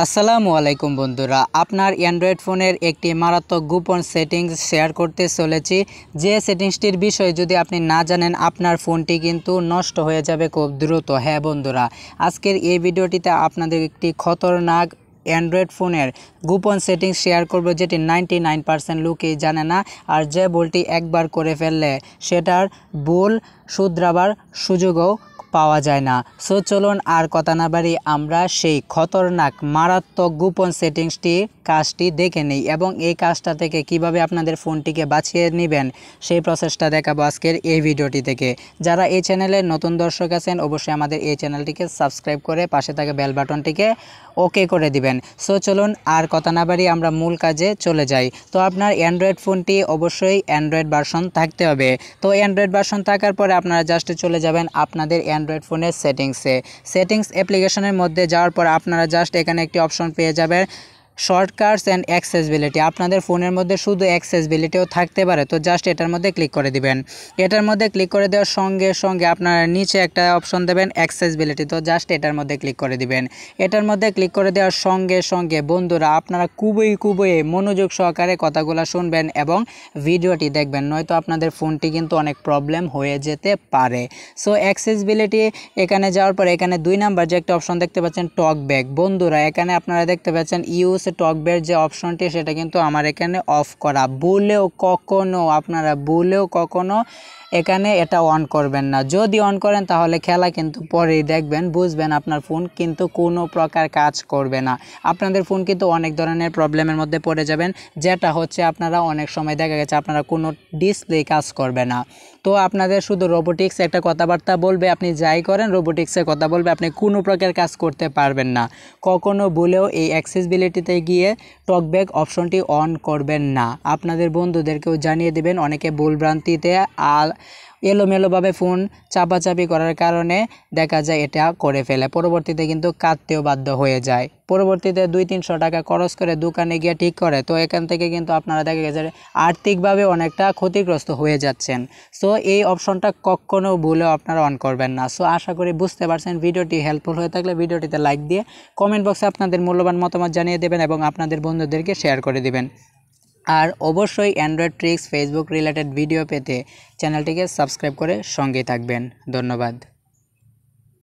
আসসালামু আলাইকুম বন্ধুরা, আপনার অ্যান্ড্রয়েড ফোনের একটি মারাত্মক গোপন সেটিংস শেয়ার করতে চলেছি। যে সেটিংসটির বিষয়ে যদি আপনি না জানেন, আপনার ফোনটি কিন্তু নষ্ট হয়ে যাবে খুব দ্রুত। হ্যাঁ বন্ধুরা, আজকের এই ভিডিওটিতে আপনাদের একটি খতরনাক অ্যান্ড্রয়েড ফোনের গোপন সেটিংস শেয়ার করব, যেটি 99% লোকেই জানে না। আর যে ভুলটি একবার করে ফেললে সেটার ভুল শুধরাবার সুযোগও পাওয়া যায় না। সো চলুন আর কথা না বাড়ি আমরা সেই খতরনাক মারাত্মক গোপন সেটিংসটি কাজটি দেখে নিই এবং এই কাজটা থেকে কিভাবে আপনাদের ফোনটিকে বাঁচিয়ে নেবেন সেই প্রসেসটা দেখাবো আজকের এই ভিডিওটি থেকে। যারা এই চ্যানেলের নতুন দর্শক আছেন, অবশ্যই আমাদের এই চ্যানেলটিকে সাবস্ক্রাইব করে পাশে থাকা বেল বাটনটিকে ওকে করে দিবেন। সো চলুন আর কথা না বাড়ি আমরা মূল কাজে চলে যাই। তো আপনার অ্যান্ড্রয়েড ফোনটি অবশ্যই অ্যান্ড্রয়েড ভার্সন থাকতে হবে। তো অ্যান্ড্রয়েড ভার্সন থাকার পরে আপনারা জাস্ট চলে যাবেন আপনাদের অ্যান্ড্রয়েড ফোনের সেটিংস অ্যাপ্লিকেশনের মধ্যে যাওয়ার পর আপনারা জাস্ট এখানে একটি অপশন পেয়ে যাবেন, শর্টকাটস অ্যান্ড অ্যাক্সেসিবিলিটি। আপনাদের ফোনের মধ্যে শুধু অ্যাক্সেসিবিলিটিও থাকতে পারে, তো জাস্ট এটার মধ্যে ক্লিক করে দিবেন। এটার মধ্যে ক্লিক করে দেওয়ার সঙ্গে সঙ্গে আপনারা নিচে একটা অপশন দেবেন অ্যাক্সেসিবিলিটি, তো জাস্ট এটার মধ্যে ক্লিক করে দিবেন। এটার মধ্যে ক্লিক করে দেওয়ার সঙ্গে সঙ্গে বন্ধুরা আপনারা খুবই মনোযোগ সহকারে কথাগুলো শুনবেন এবং ভিডিওটি দেখবেন, নয়তো আপনাদের ফোনটি কিন্তু অনেক প্রবলেম হয়ে যেতে পারে। সো অ্যাক্সেসিবিলিটি এখানে যাওয়ার পর এখানে 2 নাম্বার যে একটা অপশন দেখতে পাচ্ছেন টকব্যাক। বন্ধুরা এখানে আপনারা দেখতে পাচ্ছেন ইউজ টকব্যাক যে অপশনটি সেটা কিন্তু আমার এখানে অফ করা। আপনারা ভুলেও কখনো এখানে এটা অন করবেন না। যদি অন করেন তাহলে খেলা কিন্তু পরেই দেখবেন, বুঝবেন আপনার ফোন কিন্তু কোনো প্রকার কাজ করবে না। আপনাদের ফোন কিন্তু অনেক ধরনের প্রবলেমের মধ্যে পড়ে যাবেন, যেটা হচ্ছে আপনারা অনেক সময় দেখা গেছে আপনারা কোনো ডিসপ্লে কাজ করবে না। তো আপনাদের শুধু রোবোটিক্স একটা কথাবার্তা বলবে, আপনি যাই করেন রোবোটিক্সের কথা বলবে, আপনি কোনো প্রকার কাজ করতে পারবেন না। কখনো ভুলেও এই অ্যাক্সেসিবিলিটিতে গিয়ে টকব্যাক অপশনটি অন করবেন না। আপনাদের বন্ধুদেরকেও জানিয়ে দেবেন, অনেকে ভুলভ্রান্তিতে এলোমেলোভাবে ফোন চাপাচাপি করার কারণে দেখা যায় এটা করে ফেলে, পরবর্তীতে কিন্তু কাটতেও বাধ্য হয়ে যায়। পরবর্তীতে 200-300 টাকা খরচ করে দোকানে গিয়ে ঠিক করে, তো এখান থেকে কিন্তু আপনারা দেখা গেছে আর্থিকভাবে অনেকটা ক্ষতিগ্রস্ত হয়ে যাচ্ছেন। সো এই অপশনটা কখনো ভুলেও আপনারা অন করবেন না। সো আশা করি বুঝতে পারছেন। ভিডিওটি হেল্পফুল হয়ে থাকলে ভিডিওটিতে লাইক দিয়ে কমেন্ট বক্সে আপনাদের মূল্যবান মতামত জানিয়ে দেবেন এবং আপনাদের বন্ধুদেরকে শেয়ার করে দিবেন। আর অবশ্যই Android tricks Facebook related video পেতে চ্যানেলটিকে সাবস্ক্রাইব করে সঙ্গে থাকবেন। ধন্যবাদ।